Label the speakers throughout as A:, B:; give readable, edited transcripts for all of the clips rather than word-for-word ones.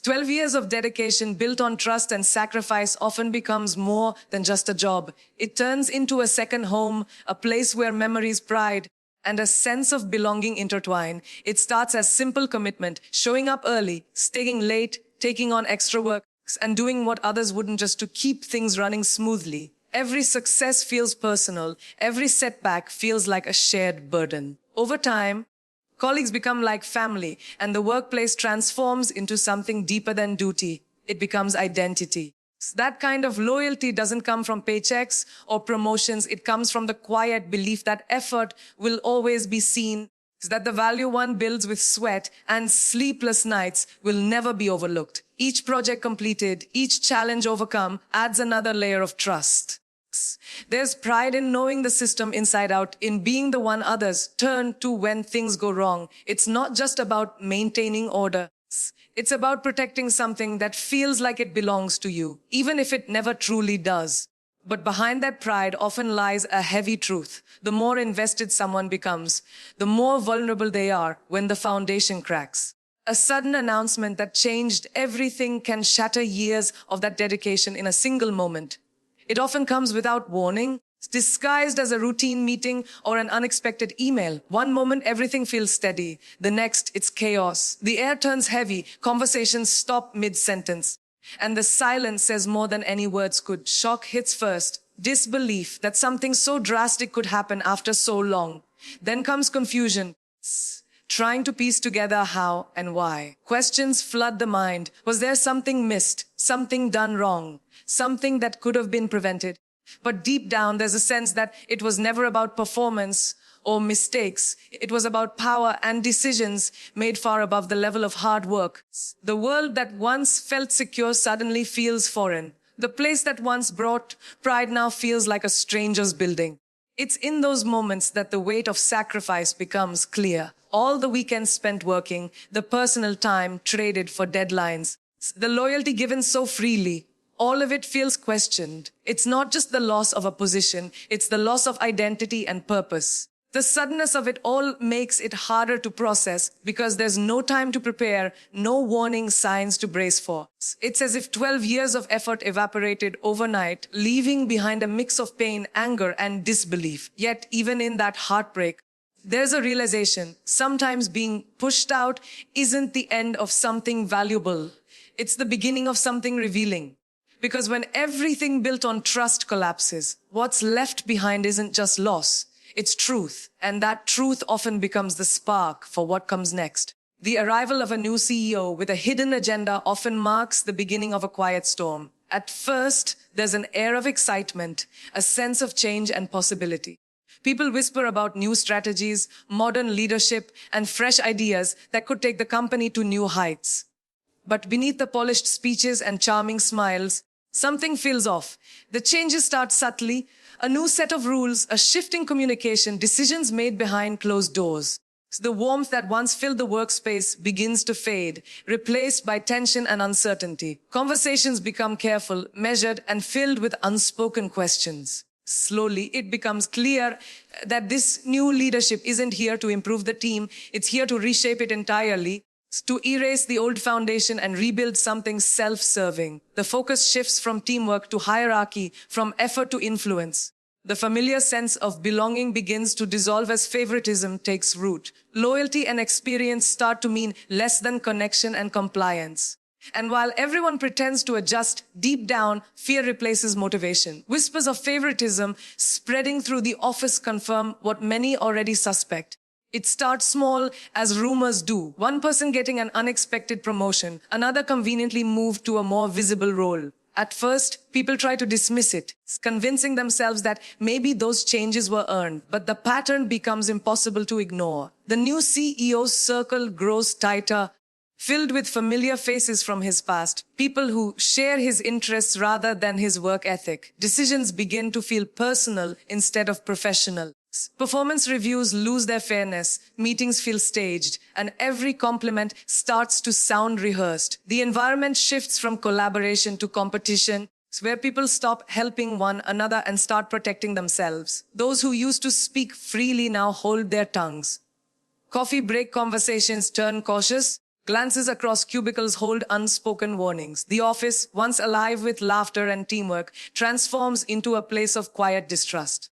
A: 12 years of dedication built on trust and sacrifice often becomes more than just a job. It turns into a second home, a place where memories, pride, and a sense of belonging intertwine. It starts as simple commitment, showing up early, staying late, taking on extra work, and doing what others wouldn't just to keep things running smoothly. Every success feels personal. Every setback feels like a shared burden. Over time, colleagues become like family, and the workplace transforms into something deeper than duty. It becomes identity. That kind of loyalty doesn't come from paychecks or promotions. It comes from the quiet belief that effort will always be seen, that the value one builds with sweat and sleepless nights will never be overlooked. Each project completed, each challenge overcome adds another layer of trust. There's pride in knowing the system inside out, in being the one others turn to when things go wrong. It's not just about maintaining order. It's about protecting something that feels like it belongs to you, even if it never truly does. But behind that pride often lies a heavy truth. The more invested someone becomes, the more vulnerable they are when the foundation cracks. A sudden announcement that changed everything can shatter years of that dedication in a single moment. It often comes without warning, disguised as a routine meeting or an unexpected email. One moment, everything feels steady. The next, it's chaos. The air turns heavy. Conversations stop mid-sentence. And the silence says more than any words could. Shock hits first. Disbelief that something so drastic could happen after so long. Then comes confusion. Trying to piece together how and why. Questions flood the mind. Was there something missed? Something done wrong? Something that could have been prevented? But deep down, there's a sense that it was never about performance or mistakes. It was about power and decisions made far above the level of hard work. The world that once felt secure suddenly feels foreign. The place that once brought pride now feels like a stranger's building. It's in those moments that the weight of sacrifice becomes clear. All the weekends spent working, the personal time traded for deadlines, the loyalty given so freely, all of it feels questioned. It's not just the loss of a position, it's the loss of identity and purpose. The suddenness of it all makes it harder to process because there's no time to prepare, no warning signs to brace for. It's as if 12 years of effort evaporated overnight, leaving behind a mix of pain, anger, and disbelief. Yet, even in that heartbreak, there's a realization. Sometimes being pushed out isn't the end of something valuable. It's the beginning of something revealing. Because when everything built on trust collapses, what's left behind isn't just loss. It's truth, and that truth often becomes the spark for what comes next. The arrival of a new CEO with a hidden agenda often marks the beginning of a quiet storm. At first, there's an air of excitement, a sense of change and possibility. People whisper about new strategies, modern leadership, and fresh ideas that could take the company to new heights. But beneath the polished speeches and charming smiles, something feels off. The changes start subtly. A new set of rules, a shifting communication, decisions made behind closed doors. The warmth that once filled the workspace begins to fade, replaced by tension and uncertainty. Conversations become careful, measured, and filled with unspoken questions. Slowly, it becomes clear that this new leadership isn't here to improve the team. It's here to reshape it entirely, to erase the old foundation and rebuild something self-serving. The focus shifts from teamwork to hierarchy, from effort to influence. The familiar sense of belonging begins to dissolve as favoritism takes root. Loyalty and experience start to mean less than connection and compliance. And while everyone pretends to adjust, deep down, fear replaces motivation. Whispers of favoritism spreading through the office confirm what many already suspect. It starts small, as rumors do. One person getting an unexpected promotion, another conveniently moved to a more visible role. At first, people try to dismiss it, convincing themselves that maybe those changes were earned, but the pattern becomes impossible to ignore. The new CEO's circle grows tighter, filled with familiar faces from his past, people who share his interests rather than his work ethic. Decisions begin to feel personal instead of professional. Performance reviews lose their fairness, meetings feel staged, and every compliment starts to sound rehearsed. The environment shifts from collaboration to competition, where people stop helping one another and start protecting themselves. Those who used to speak freely now hold their tongues. Coffee break conversations turn cautious. Glances across cubicles hold unspoken warnings. The office, once alive with laughter and teamwork, transforms into a place of quiet distrust.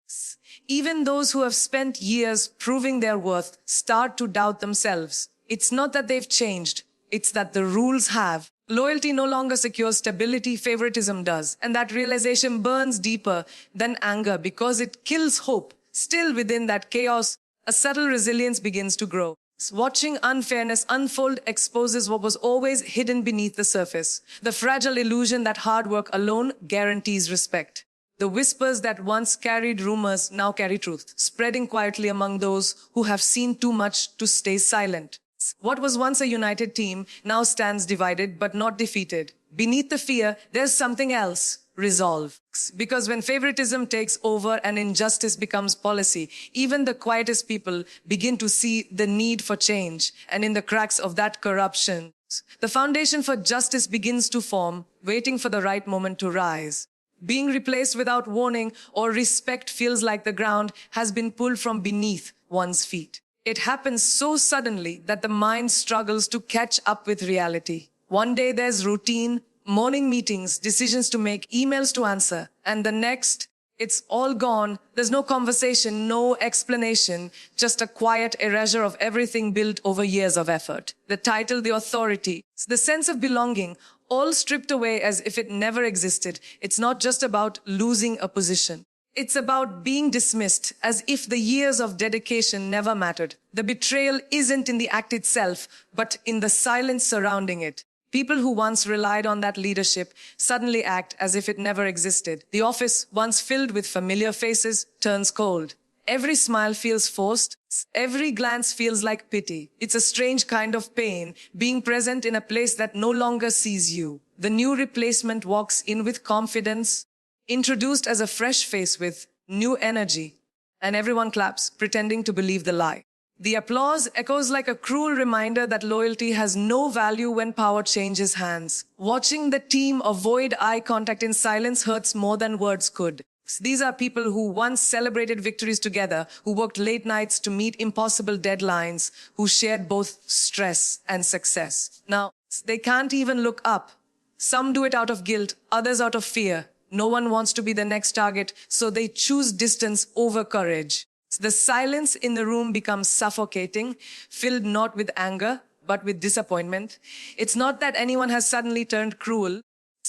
A: Even those who have spent years proving their worth start to doubt themselves. It's not that they've changed, it's that the rules have. Loyalty no longer secures stability, favoritism does. And that realization burns deeper than anger because it kills hope. Still within that chaos, a subtle resilience begins to grow. Watching unfairness unfold exposes what was always hidden beneath the surface. The fragile illusion that hard work alone guarantees respect. The whispers that once carried rumors now carry truth, spreading quietly among those who have seen too much to stay silent. What was once a united team now stands divided but not defeated. Beneath the fear, there's something else. Resolve. Because when favoritism takes over and injustice becomes policy, even the quietest people begin to see the need for change. And in the cracks of that corruption, the foundation for justice begins to form, waiting for the right moment to rise. Being replaced without warning or respect feels like the ground has been pulled from beneath one's feet. It happens so suddenly that the mind struggles to catch up with reality. One day there's routine, morning meetings, decisions to make, emails to answer, and the next, it's all gone. There's no conversation, no explanation, just a quiet erasure of everything built over years of effort. The title, the authority, the sense of belonging, all stripped away as if it never existed. It's not just about losing a position. It's about being dismissed as if the years of dedication never mattered. The betrayal isn't in the act itself, but in the silence surrounding it. People who once relied on that leadership suddenly act as if it never existed. The office, once filled with familiar faces, turns cold. Every smile feels forced. Every glance feels like pity. It's a strange kind of pain, being present in a place that no longer sees you. The new replacement walks in with confidence, introduced as a fresh face with new energy, and everyone claps, pretending to believe the lie. The applause echoes like a cruel reminder that loyalty has no value when power changes hands. Watching the team avoid eye contact in silence hurts more than words could. These are people who once celebrated victories together, who worked late nights to meet impossible deadlines, who shared both stress and success. Now, they can't even look up. Some do it out of guilt, others out of fear. No one wants to be the next target, so they choose distance over courage. The silence in the room becomes suffocating, filled not with anger, but with disappointment. It's not that anyone has suddenly turned cruel.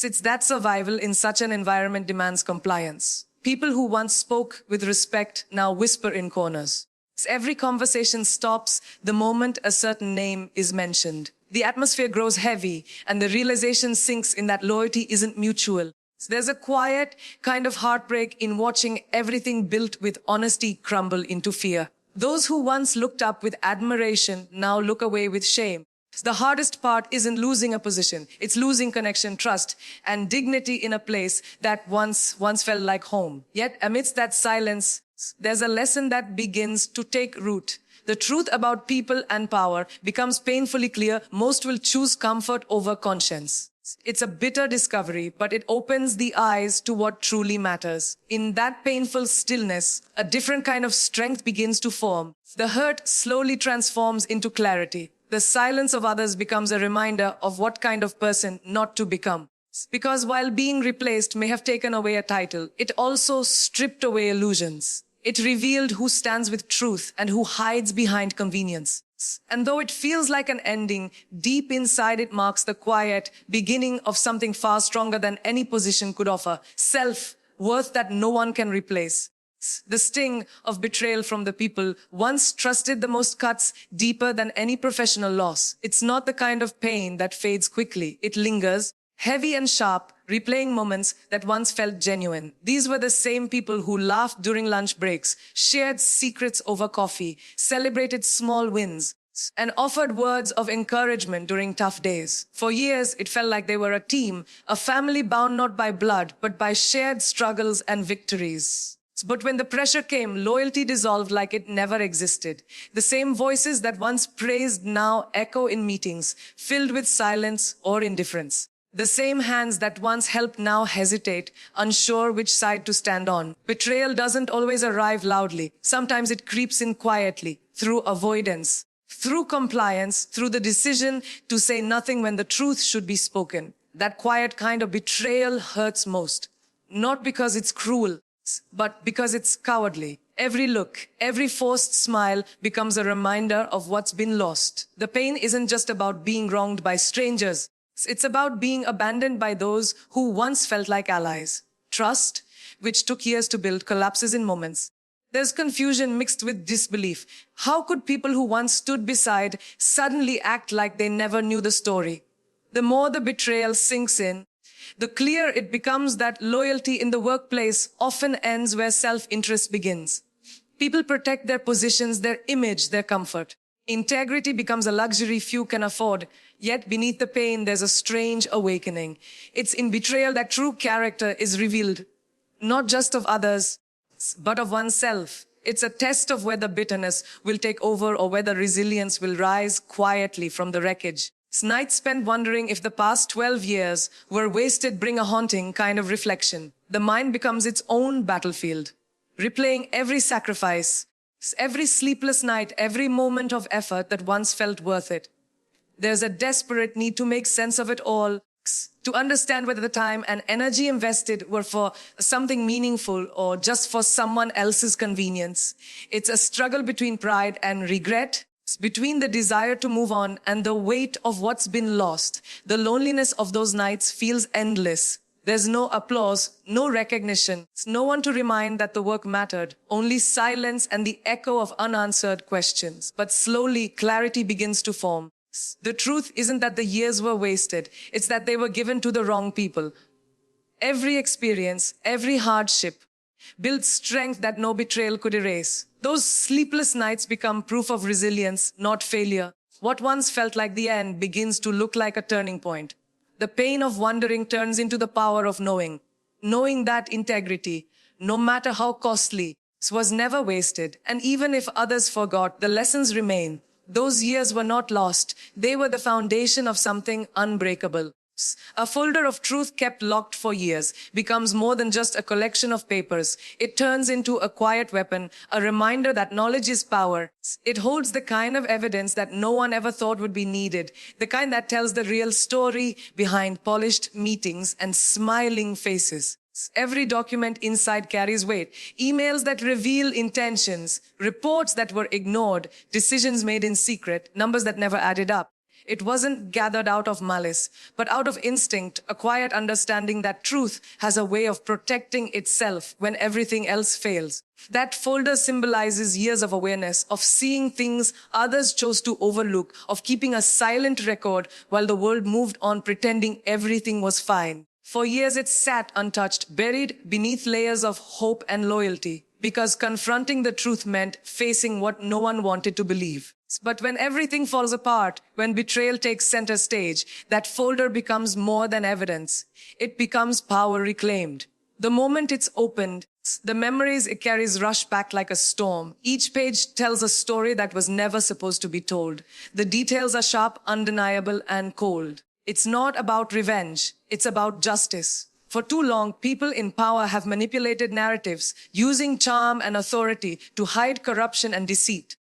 A: It's that survival in such an environment demands compliance. People who once spoke with respect now whisper in corners. Every conversation stops the moment a certain name is mentioned. The atmosphere grows heavy, and the realization sinks in that loyalty isn't mutual. There's a quiet kind of heartbreak in watching everything built with honesty crumble into fear. Those who once looked up with admiration now look away with shame. The hardest part isn't losing a position. It's losing connection, trust, and dignity in a place that once felt like home. Yet amidst that silence, there's a lesson that begins to take root. The truth about people and power becomes painfully clear. Most will choose comfort over conscience. It's a bitter discovery, but it opens the eyes to what truly matters. In that painful stillness, a different kind of strength begins to form. The hurt slowly transforms into clarity. The silence of others becomes a reminder of what kind of person not to become. Because while being replaced may have taken away a title, it also stripped away illusions. It revealed who stands with truth and who hides behind convenience. And though it feels like an ending, deep inside it marks the quiet beginning of something far stronger than any position could offer. Self-worth that no one can replace. The sting of betrayal from the people once trusted the most cuts deeper than any professional loss. It's not the kind of pain that fades quickly. It lingers, heavy and sharp, replaying moments that once felt genuine. These were the same people who laughed during lunch breaks, shared secrets over coffee, celebrated small wins, and offered words of encouragement during tough days. For years, it felt like they were a team, a family bound not by blood, but by shared struggles and victories. But when the pressure came, loyalty dissolved like it never existed. The same voices that once praised now echo in meetings, filled with silence or indifference. The same hands that once helped now hesitate, unsure which side to stand on. Betrayal doesn't always arrive loudly. Sometimes it creeps in quietly, through avoidance, through compliance, through the decision to say nothing when the truth should be spoken. That quiet kind of betrayal hurts most. Not because it's cruel, but because it's cowardly. Every look, every forced smile becomes a reminder of what's been lost. The pain isn't just about being wronged by strangers. It's about being abandoned by those who once felt like allies. Trust, which took years to build, collapses in moments. There's confusion mixed with disbelief. How could people who once stood beside suddenly act like they never knew the story? The more the betrayal sinks in, the clearer it becomes that loyalty in the workplace often ends where self-interest begins. People protect their positions, their image, their comfort. Integrity becomes a luxury few can afford, yet beneath the pain there's a strange awakening. It's in betrayal that true character is revealed, not just of others, but of oneself. It's a test of whether bitterness will take over or whether resilience will rise quietly from the wreckage. Nights spent wondering if the past 12 years were wasted bring a haunting kind of reflection. The mind becomes its own battlefield, replaying every sacrifice, every sleepless night, every moment of effort that once felt worth it. There's a desperate need to make sense of it all, to understand whether the time and energy invested were for something meaningful or just for someone else's convenience. It's a struggle between pride and regret, between the desire to move on and the weight of what's been lost. The loneliness of those nights feels endless. There's no applause, no recognition, no one to remind that the work mattered, only silence and the echo of unanswered questions. But slowly, clarity begins to form. The truth isn't that the years were wasted, it's that they were given to the wrong people. Every experience, every hardship, builds strength that no betrayal could erase. Those sleepless nights become proof of resilience, not failure. What once felt like the end begins to look like a turning point. The pain of wondering turns into the power of knowing. Knowing that integrity, no matter how costly, was never wasted. And even if others forgot, the lessons remain. Those years were not lost. They were the foundation of something unbreakable. A folder of truth kept locked for years becomes more than just a collection of papers. It turns into a quiet weapon, a reminder that knowledge is power. It holds the kind of evidence that no one ever thought would be needed, the kind that tells the real story behind polished meetings and smiling faces. Every document inside carries weight. Emails that reveal intentions, reports that were ignored, decisions made in secret, numbers that never added up. It wasn't gathered out of malice, but out of instinct, a quiet understanding that truth has a way of protecting itself when everything else fails. That folder symbolizes years of awareness, of seeing things others chose to overlook, of keeping a silent record while the world moved on pretending everything was fine. For years it sat untouched, buried beneath layers of hope and loyalty, because confronting the truth meant facing what no one wanted to believe. But when everything falls apart, when betrayal takes center stage, that folder becomes more than evidence. It becomes power reclaimed. The moment it's opened, the memories it carries rush back like a storm. Each page tells a story that was never supposed to be told. The details are sharp, undeniable, and cold. It's not about revenge. It's about justice. For too long, people in power have manipulated narratives, using charm and authority to hide corruption and deceit.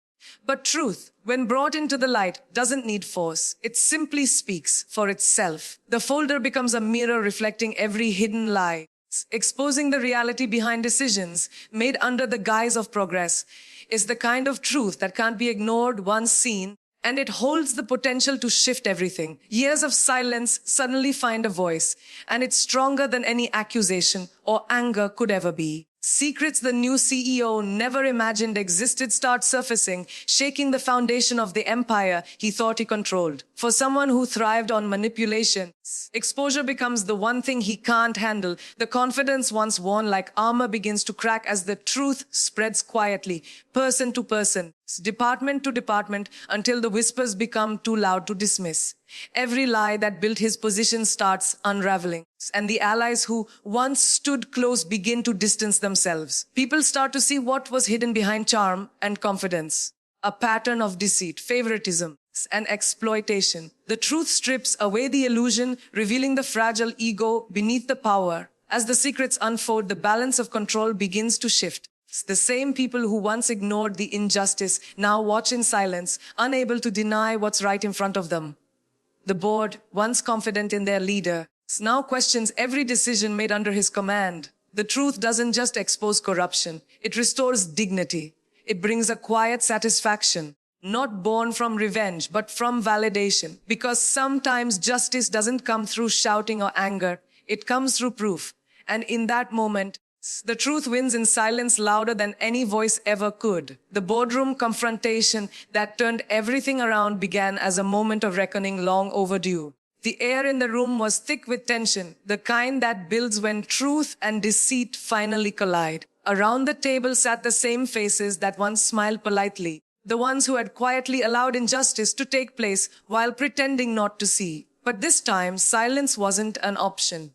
A: But truth, when brought into the light, doesn't need force. It simply speaks for itself. The folder becomes a mirror reflecting every hidden lie, exposing the reality behind decisions made under the guise of progress. Is the kind of truth that can't be ignored once seen, and it holds the potential to shift everything. Years of silence suddenly find a voice, and it's stronger than any accusation or anger could ever be. Secrets the new CEO never imagined existed start surfacing, shaking the foundation of the empire he thought he controlled. For someone who thrived on manipulation, exposure becomes the one thing he can't handle. The confidence once worn like armor begins to crack as the truth spreads quietly, person to person, department to department, until the whispers become too loud to dismiss. Every lie that built his position starts unraveling, and the allies who once stood close begin to distance themselves. People start to see what was hidden behind charm and confidence, a pattern of deceit, favoritism, and exploitation. The truth strips away the illusion, revealing the fragile ego beneath the power. As the secrets unfold, the balance of control begins to shift. The same people who once ignored the injustice now watch in silence, unable to deny what's right in front of them. The board, once confident in their leader, now questions every decision made under his command. The truth doesn't just expose corruption, it restores dignity. It brings a quiet satisfaction, not born from revenge, but from validation. Because sometimes justice doesn't come through shouting or anger, it comes through proof. And in that moment, the truth wins in silence louder than any voice ever could. The boardroom confrontation that turned everything around began as a moment of reckoning long overdue. The air in the room was thick with tension, the kind that builds when truth and deceit finally collide. Around the table sat the same faces that once smiled politely, the ones who had quietly allowed injustice to take place while pretending not to see. But this time, silence wasn't an option.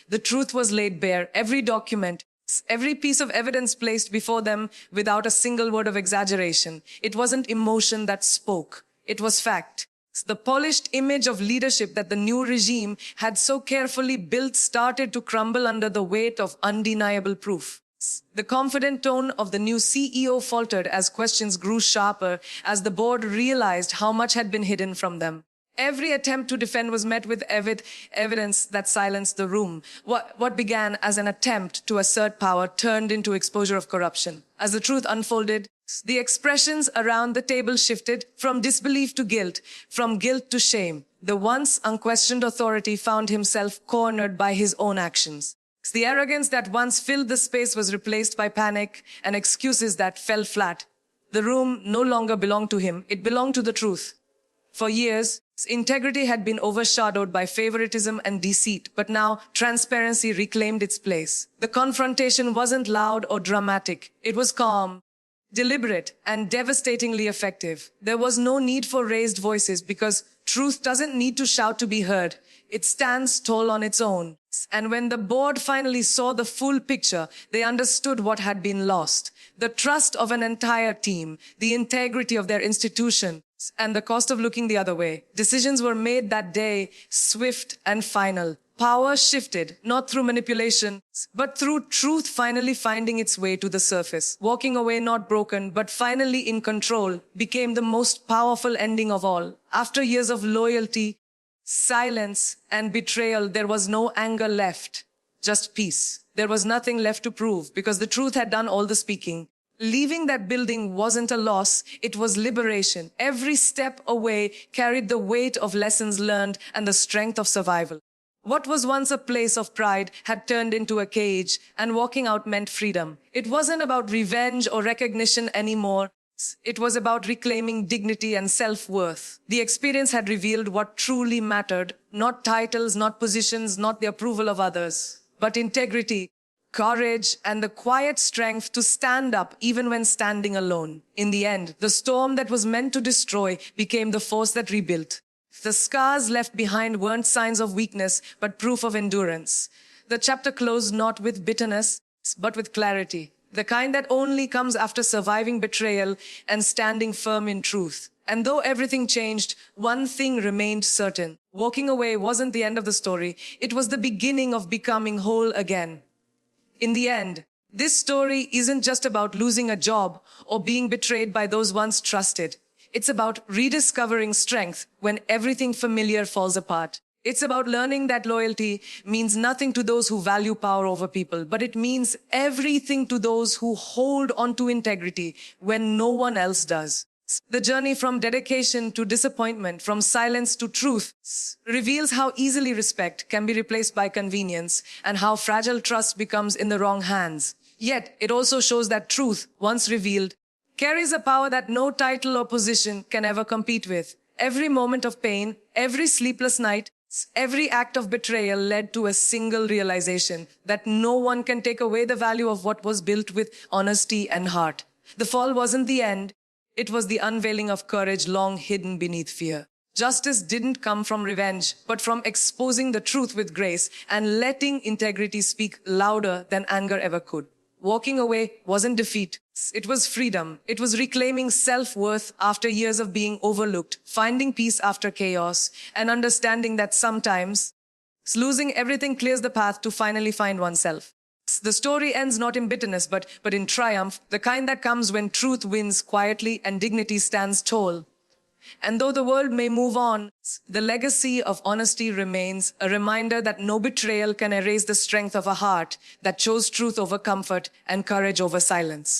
A: The truth was laid bare, every document, every piece of evidence placed before them without a single word of exaggeration. It wasn't emotion that spoke. It was fact. The polished image of leadership that the new regime had so carefully built started to crumble under the weight of undeniable proof. The confident tone of the new CEO faltered as questions grew sharper as the board realized how much had been hidden from them. Every attempt to defend was met with evidence that silenced the room. What began as an attempt to assert power turned into exposure of corruption. As the truth unfolded, the expressions around the table shifted from disbelief to guilt, from guilt to shame. The once unquestioned authority found himself cornered by his own actions. The arrogance that once filled the space was replaced by panic and excuses that fell flat. The room no longer belonged to him, it belonged to the truth. For years, integrity had been overshadowed by favoritism and deceit, but now transparency reclaimed its place. The confrontation wasn't loud or dramatic. It was calm, deliberate, and devastatingly effective. There was no need for raised voices because truth doesn't need to shout to be heard. It stands tall on its own. And when the board finally saw the full picture, they understood what had been lost. The trust of an entire team, the integrity of their institution, and the cost of looking the other way. Decisions were made that day, swift and final. Power shifted, not through manipulation, but through truth finally finding its way to the surface. Walking away not broken, but finally in control, became the most powerful ending of all. After years of loyalty, silence, and betrayal, there was no anger left, just peace. There was nothing left to prove because the truth had done all the speaking. Leaving that building wasn't a loss, it was liberation. Every step away carried the weight of lessons learned and the strength of survival. What was once a place of pride had turned into a cage, and walking out meant freedom. It wasn't about revenge or recognition anymore. It was about reclaiming dignity and self-worth. The experience had revealed what truly mattered, not titles, not positions, not the approval of others, but integrity, courage, and the quiet strength to stand up even when standing alone. In the end, the storm that was meant to destroy became the force that rebuilt. The scars left behind weren't signs of weakness, but proof of endurance. The chapter closed not with bitterness, but with clarity. The kind that only comes after surviving betrayal and standing firm in truth. And though everything changed, one thing remained certain. Walking away wasn't the end of the story. It was the beginning of becoming whole again. In the end, this story isn't just about losing a job or being betrayed by those once trusted. It's about rediscovering strength when everything familiar falls apart. It's about learning that loyalty means nothing to those who value power over people, but it means everything to those who hold on to integrity when no one else does. The journey from dedication to disappointment, from silence to truth, reveals how easily respect can be replaced by convenience and how fragile trust becomes in the wrong hands. Yet, it also shows that truth, once revealed, carries a power that no title or position can ever compete with. Every moment of pain, every sleepless night, every act of betrayal led to a single realization that no one can take away the value of what was built with honesty and heart. The fall wasn't the end. It was the unveiling of courage long hidden beneath fear. Justice didn't come from revenge, but from exposing the truth with grace and letting integrity speak louder than anger ever could. Walking away wasn't defeat. It was freedom. It was reclaiming self-worth after years of being overlooked, finding peace after chaos, and understanding that sometimes losing everything clears the path to finally find oneself. The story ends not in bitterness, but in triumph, the kind that comes when truth wins quietly and dignity stands tall. And though the world may move on, the legacy of honesty remains, a reminder that no betrayal can erase the strength of a heart that chose truth over comfort and courage over silence.